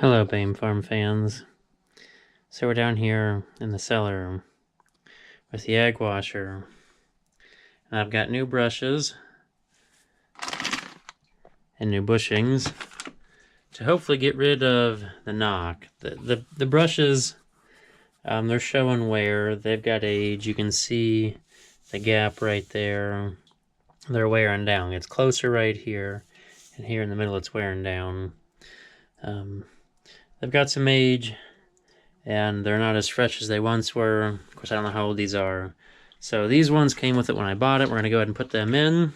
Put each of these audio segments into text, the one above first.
Hello, Bame Farm fans. So we're down here in the cellar with the egg washer, and I've got new brushes and new bushings to hopefully get rid of the knock. The brushes, they're showing wear. They've got age. You can see the gap right there. They're wearing down. It's closer right here, and here in the middle it's wearing down. They've got some age, and they're not as fresh as they once were. Of course, I don't know how old these are. So these ones came with it when I bought it. We're going to go ahead and put them in.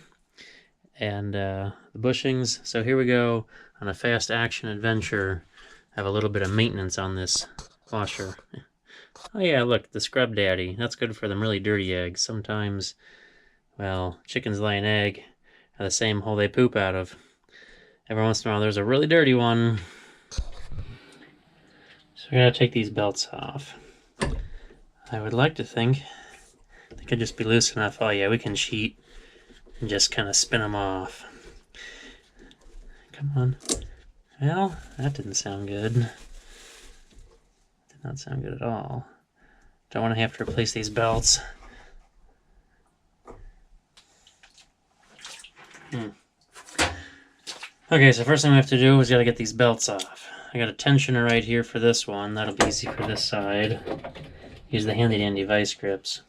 And the bushings. So here we go on a fast action adventure. I have a little bit of maintenance on this washer. Oh yeah, look, the scrub daddy. That's good for them really dirty eggs. Sometimes, well, chickens lay an egg out of the same hole they poop out of. Every once in a while there's a really dirty one. So we gotta take these belts off. I would like to think they could just be loose enough. Oh yeah, we can cheat and just kind of spin them off. Come on. Well, that didn't sound good. Did not sound good at all. Don't want to have to replace these belts. Okay, so first thing we have to do is gotta get these belts off. I got a tensioner right here for this one. That'll be easy for this side. Use the handy dandy vice grips.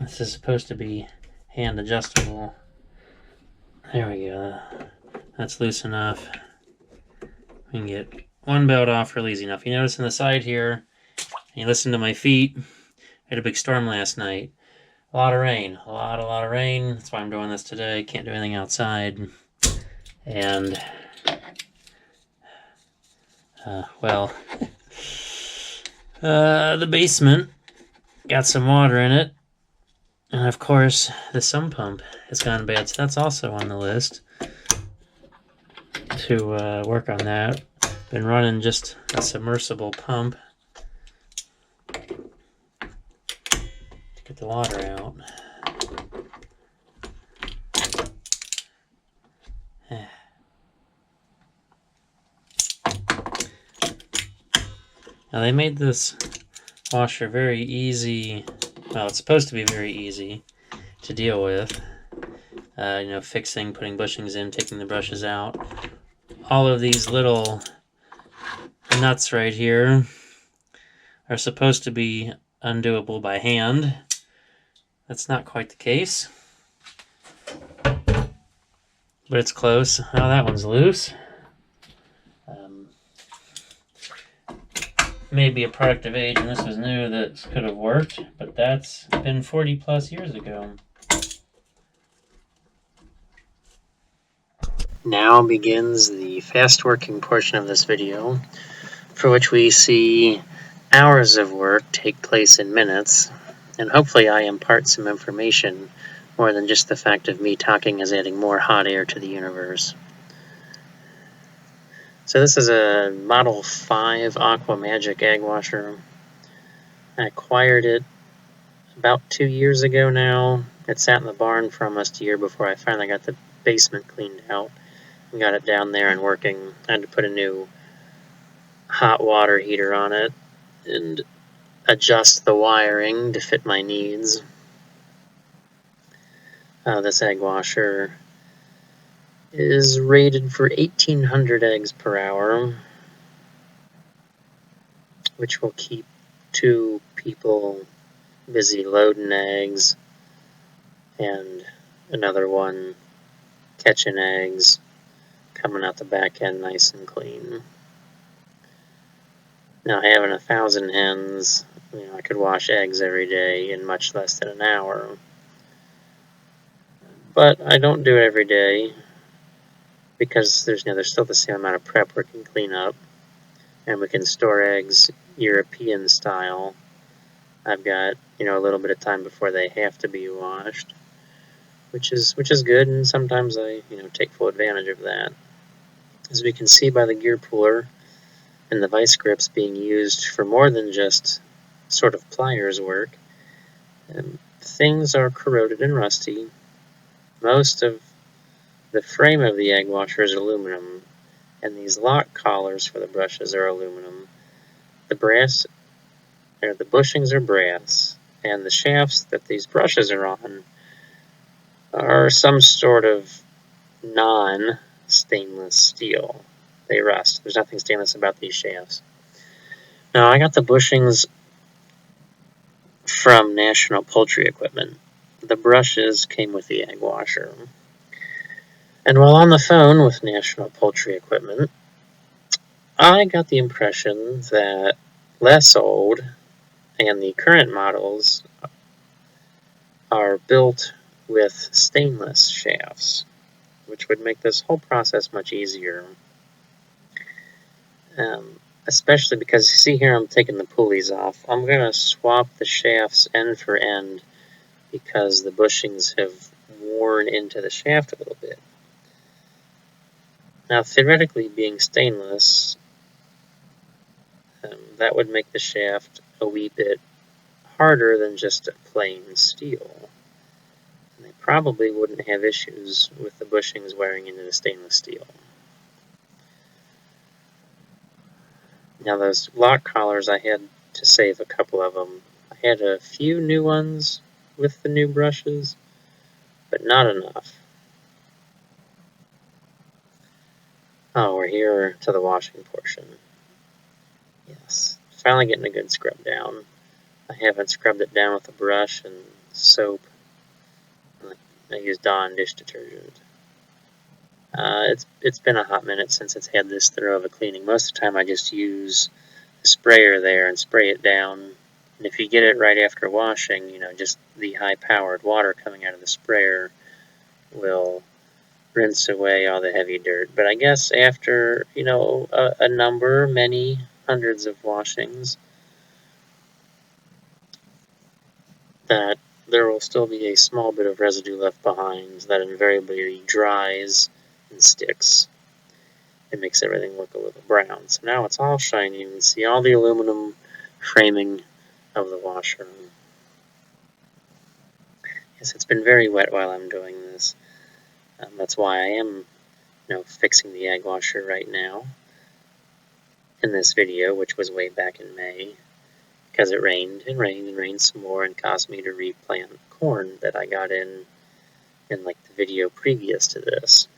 This is supposed to be hand adjustable. There we go. That's loose enough. We can get one belt off real easy enough. You notice on the side here, you listen to my feet. I had a big storm last night. A lot of rain. A lot of rain. That's why I'm doing this today. Can't do anything outside. And, the basement got some water in it. And of course, the sump pump has gone bad, so that's also on the list to work on that. Been running just a submersible pump to get the water out. Now they made this washer very easy. Well, it's supposed to be very easy to deal with. Fixing, putting bushings in, taking the brushes out. All of these little nuts right here are supposed to be undoable by hand. That's not quite the case, but it's close. Oh, that one's loose. Maybe a product of age, and this was new, that could have worked, but that's been 40 plus years ago. Now begins the fast working portion of this video, for which we see hours of work take place in minutes, and hopefully I impart some information more than just the fact of me talking is adding more hot air to the universe. So this is a Model 5 AquaMagic egg washer. I acquired it about 2 years ago now. It sat in the barn for almost a year before I finally got the basement cleaned out and got it down there and working. I had to put a new hot water heater on it and adjust the wiring to fit my needs. This egg washer is rated for 1,800 eggs per hour, which will keep 2 people busy loading eggs and another one catching eggs, coming out the back end nice and clean. Now, having 1,000 hens, I could wash eggs every day in much less than an hour. But I don't do it every day, because there's still the same amount of prep work and cleanup, and we can store eggs European style. I've got a little bit of time before they have to be washed, which is good, and sometimes I take full advantage of that. As we can see by the gear puller and the vice grips being used for more than just sort of pliers work, things are corroded and rusty. Most of The frame of the egg washer is aluminum, and these lock collars for the brushes are aluminum. The bushings are brass, and the shafts that these brushes are on are some sort of non-stainless steel. They rust. There's nothing stainless about these shafts. Now, I got the bushings from National Poultry Equipment. The brushes came with the egg washer. And while on the phone with National Poultry Equipment, I got the impression that less old and the current models are built with stainless shafts, which would make this whole process much easier. Especially because, you see here, I'm taking the pulleys off. I'm going to swap the shafts end for end because the bushings have worn into the shaft a little bit. Now, theoretically, being stainless, that would make the shaft a wee bit harder than just a plain steel. And they probably wouldn't have issues with the bushings wearing into the stainless steel. Now, those lock collars, I had to save a couple of them. I had a few new ones with the new brushes, but not enough. Oh, we're here to the washing portion. Yes, finally getting a good scrub down. I haven't scrubbed it down with a brush and soap. I use Dawn dish detergent. It's been a hot minute since it's had this thorough of a cleaning. Most of the time I just use the sprayer there and spray it down. And if you get it right after washing, just the high-powered water coming out of the sprayer will rinse away all the heavy dirt. But I guess after, many hundreds of washings, that there will still be a small bit of residue left behind that invariably dries and sticks. It makes everything look a little brown. So now it's all shiny. You can see all the aluminum framing of the washer. Yes, it's been very wet while I'm doing this. That's why I am fixing the egg washer right now in this video, which was way back in May, because it rained and rained and rained some more and caused me to replant corn that I got in like the video previous to this.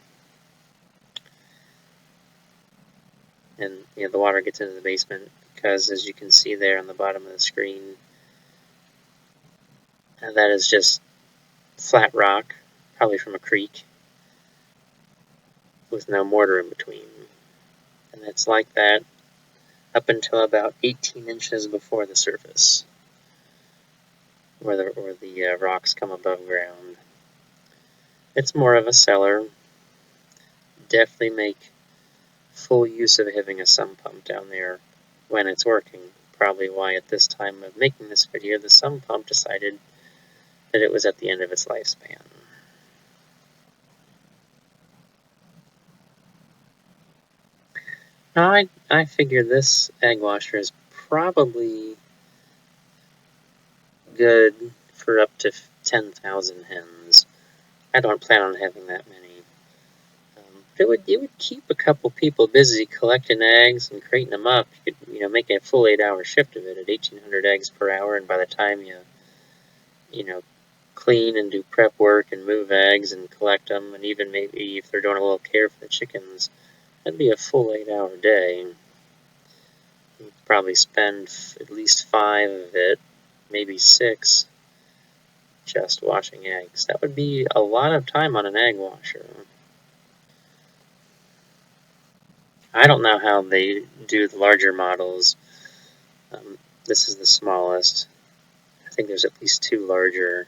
And the water gets into the basement because, as you can see there on the bottom of the screen, that is just flat rock, probably from a creek, with no mortar in between. And it's like that up until about 18 inches before the surface, where the rocks come above ground. It's more of a cellar. Definitely make full use of having a sump pump down there when it's working. Probably why at this time of making this video, the sump pump decided that it was at the end of its lifespan. Now, I figure this egg washer is probably good for up to 10,000 hens. I don't plan on having that many. It would keep a couple people busy collecting eggs and crating them up. You could make a full 8-hour shift of it at 1,800 eggs per hour, and by the time you clean and do prep work and move eggs and collect them, and even maybe if they're doing a little care for the chickens, that'd be a full 8-hour day. You'd probably spend at least 5 of it, maybe 6, just washing eggs. That would be a lot of time on an egg washer. I don't know how they do the larger models. This is the smallest. I think there's at least 2 larger.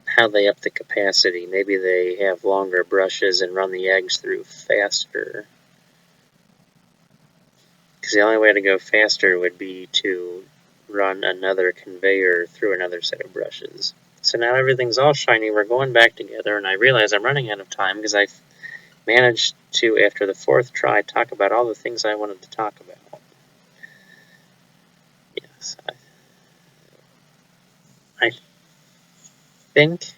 How they up the capacity. Maybe they have longer brushes and run the eggs through faster. Because the only way to go faster would be to run another conveyor through another set of brushes. So now everything's all shiny. We're going back together, and I realize I'm running out of time because I've managed to, after the 4th try, talk about all the things I wanted to talk about. Yes, I think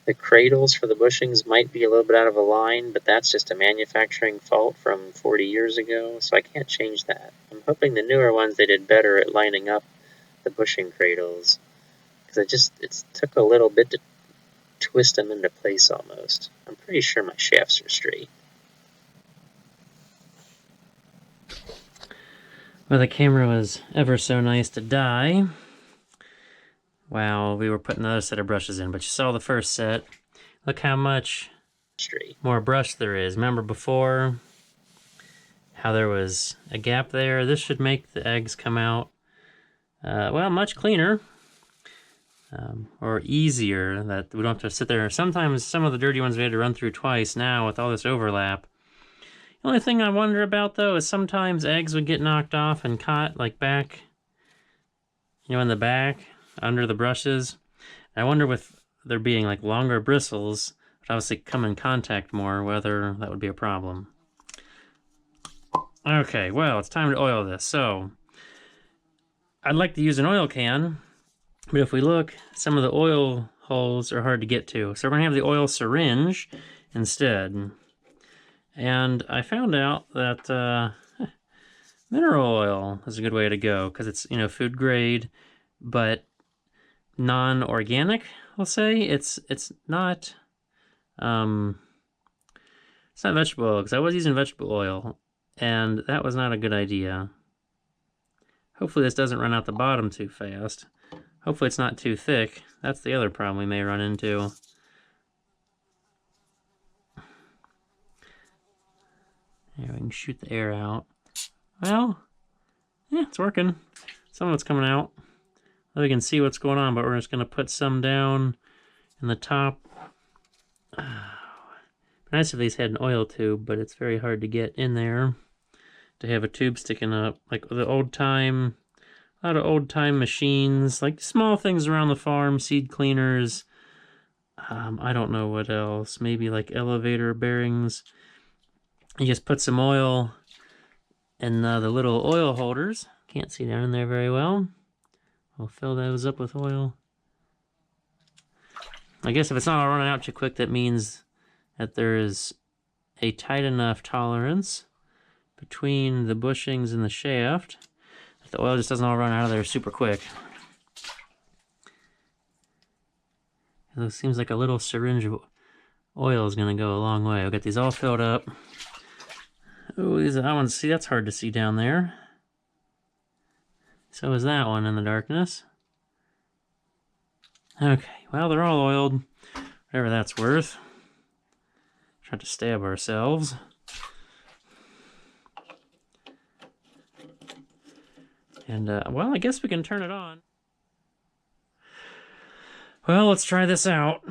The cradles for the bushings might be a little bit out of line, but that's just a manufacturing fault from 40 years ago, so I can't change that. I'm hoping the newer ones they did better at lining up the bushing cradles, because it took a little bit to twist them into place almost. I'm pretty sure my shafts are straight. Well, the camera was ever so nice to die while we were putting another set of brushes in, but you saw the first set. Look how much more brush there is. Remember before how there was a gap there? This should make the eggs come out, well, much cleaner. Or easier, that we don't have to sit there. Sometimes some of the dirty ones we had to run through twice. Now with all this overlap, the only thing I wonder about though is sometimes eggs would get knocked off and caught like back, you know, in the back under the brushes. I wonder with there being like longer bristles, but obviously come in contact more, whether that would be a problem. Okay, well, it's time to oil this. So I'd like to use an oil can, but if we look, some of the oil holes are hard to get to. So we're gonna have the oil syringe instead. And I found out that mineral oil is a good way to go, because it's, you know, food grade, but non-organic, I'll say. It's not vegetable oil, because I was using vegetable oil, and that was not a good idea. Hopefully this doesn't run out the bottom too fast. Hopefully it's not too thick. That's the other problem we may run into. There, we can shoot the air out. Well, yeah, it's working. Some of it's coming out. We can see what's going on, but we're just going to put some down in the top. Oh, nice if these had an oil tube, but it's very hard to get in there to have a tube sticking up. Like the old-time, a lot of old-time machines, like small things around the farm, seed cleaners. I don't know what else. Maybe like elevator bearings. You just put some oil in the little oil holders. Can't see down in there very well. We'll fill those up with oil. I guess if it's not all running out too quick, that means that there is a tight enough tolerance between the bushings and the shaft that the oil just doesn't all run out of there super quick. It seems like a little syringe of oil is going to go a long way. I'll get these all filled up. Oh, that one, see, that's hard to see down there. So is that one in the darkness. Okay, well, they're all oiled, whatever that's worth. Try to stab ourselves. And, well, I guess we can turn it on. Well, let's try this out.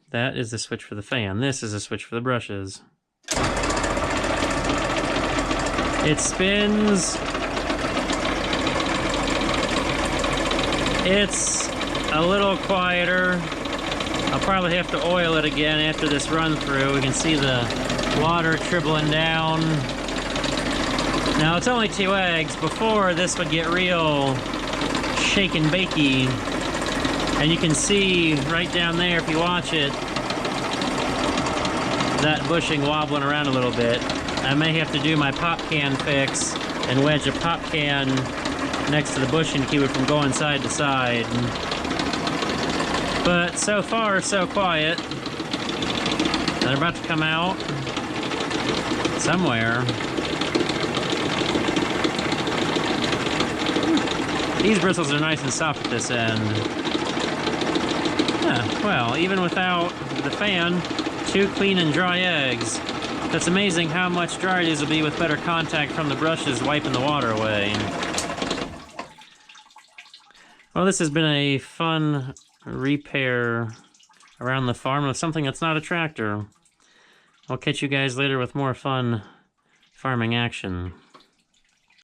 That is the switch for the fan. This is a switch for the brushes. It spins. It's a little quieter. I'll probably have to oil it again after this run through. We can see the water trickling down. Now it's only 2 eggs. Before this would get real shake and bakey. And you can see right down there, if you watch it, that bushing wobbling around a little bit. I may have to do my pop can fix and wedge a pop can next to the bushing to keep it from going side to side. But so far, so quiet. They're about to come out somewhere. These bristles are nice and soft at this end. Yeah, well, even without the fan, 2 clean and dry eggs. That's amazing how much drier these will be with better contact from the brushes wiping the water away. Well, this has been a fun repair around the farm of something that's not a tractor. I'll catch you guys later with more fun farming action.